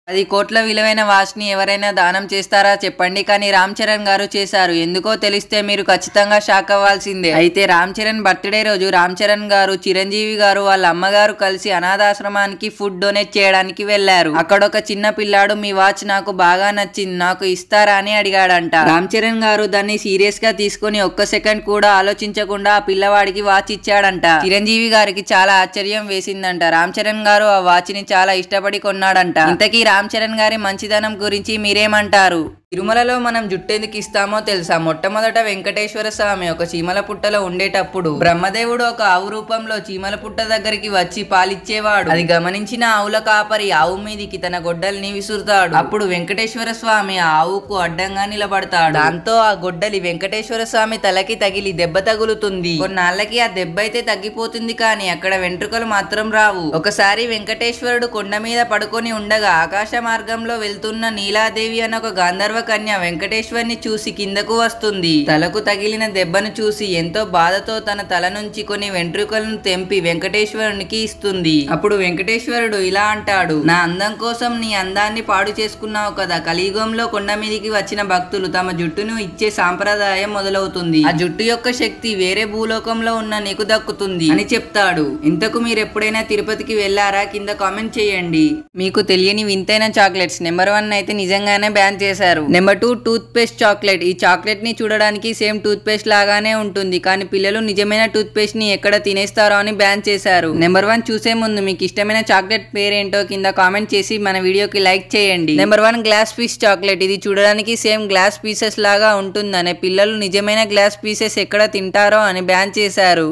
10 కోట్ల విలువైన వాచ్ని ఎవరైనా దానం చేస్తారా చెప్పండి. కానీ రామ్ చరణ్ గారు చేశారు. ఎందుకో తెలిస్తే మీరు ఖచ్చితంగా షాక్ అవ్వాల్సిందే. అయితే రామ్ చరణ్ బర్త్డే రోజు రామ్ చరణ్ గారు, చిరంజీవి గారు వాళ్ళ అమ్మగారు కలిసి అనాథాశ్రమానికి ఫుడ్ డొనేట్ చేయడానికి వెళ్లారు. అక్కడ ఒక చిన్న పిల్లాడు మీ వాచ్ నాకు బాగా నచ్చింది, నాకు ఇస్తారా అని అడిగాడంట. రామ్ చరణ్ గారు దాన్ని సీరియస్ గా తీసుకుని ఒక్క సెకండ్ కూడా ఆలోచించకుండా ఆ పిల్లవాడికి వాచ్ ఇచ్చాడంట. చిరంజీవి గారికి చాలా ఆశ్చర్యం వేసిందంట. రామ్ చరణ్ గారు ఆ వాచ్ ని చాలా ఇష్టపడి కొన్నాడంట. ఇంతకీ రామ్ చరణ్ గారి మంచితనం గురించి మీరేమంటారు? తిరుమలలో మనం జుట్టెందుకు ఇస్తామో తెలుసా? మొట్టమొదట వెంకటేశ్వర స్వామి ఒక చీమల పుట్టలో ఉండేటప్పుడు బ్రహ్మదేవుడు ఒక ఆవు రూపంలో చీమల పుట్ట దగ్గరికి వచ్చి పాలిచ్చేవాడు. అది గమనించిన ఆవుల కాపరి ఆవు మీదికి తన గొడ్డల్ని విసురుతాడు. అప్పుడు వెంకటేశ్వర స్వామి ఆ ఆవుకు అడ్డంగా నిలబడతాడు. దాంతో ఆ గొడ్డలి వెంకటేశ్వర స్వామి తలకి తగిలి దెబ్బ తగులుతుంది. కొన్నాళ్ళకి ఆ దెబ్బ అయితే తగ్గిపోతుంది, కానీ అక్కడ వెంట్రుకలు మాత్రం రావు. ఒకసారి వెంకటేశ్వరుడు కొండ మీద పడుకొని ఉండగా ఆకాశ మార్గంలో వెళ్తున్న నీలాదేవి అనే ఒక గాంధర్వ కన్య వెంకటేశ్వరుని చూసి కిందకు వస్తుంది. తలకు తగిలిన దెబ్బను చూసి ఎంతో బాధతో తన తల నుంచి కొన్ని వెంట్రుకలను తెంపి వెంకటేశ్వరునికి ఇస్తుంది. అప్పుడు వెంకటేశ్వరుడు ఇలా అంటాడు, నా అందం కోసం నీ అందాన్ని పాడు చేసుకున్నావు కదా. కలియుగంలో కొండ మీదికి వచ్చిన భక్తులు తమ జుట్టును ఇచ్చే సాంప్రదాయం మొదలవుతుంది. ఆ జుట్టు యొక్క శక్తి వేరే భూలోకంలో ఉన్న నీకు దక్కుతుంది అని చెప్తాడు. ఇంతకు మీరు ఎప్పుడైనా తిరుపతికి వెళ్లారా? కింద కామెంట్ చేయండి. మీకు తెలియని వింతైన చాక్లెట్స్. నెంబర్ 1 అయితే నిజంగానే బ్యాన్ చేశారు. Number 2 toothpaste chocolate. ఈ చాక్లెట్ ని చూడడానికి సేమ్ టూత్ పేస్ట్ లాగానే ఉంటుంది, కానీ పిల్లలు నిజమైన టూత్ పేస్ట్ ని ఎక్కడ తినేస్తారో అని బ్యాన్ చేశారు. నెంబర్ 1 చూసే ముందు మీకు ఇష్టమైన చాక్లెట్ పేరేంటో కింద కామెంట్ చేసి మన వీడియోకి లైక్ చేయండి. Number 1 glass piece chocolate. ఇది చూడడానికి సేమ్ గ్లాస్ పీసెస్ లాగా ఉంటుందనే పిల్లలు నిజమైన గ్లాస్ పీసెస్ ఎక్కడ తింటారో అని బ్యాన్ చేశారు.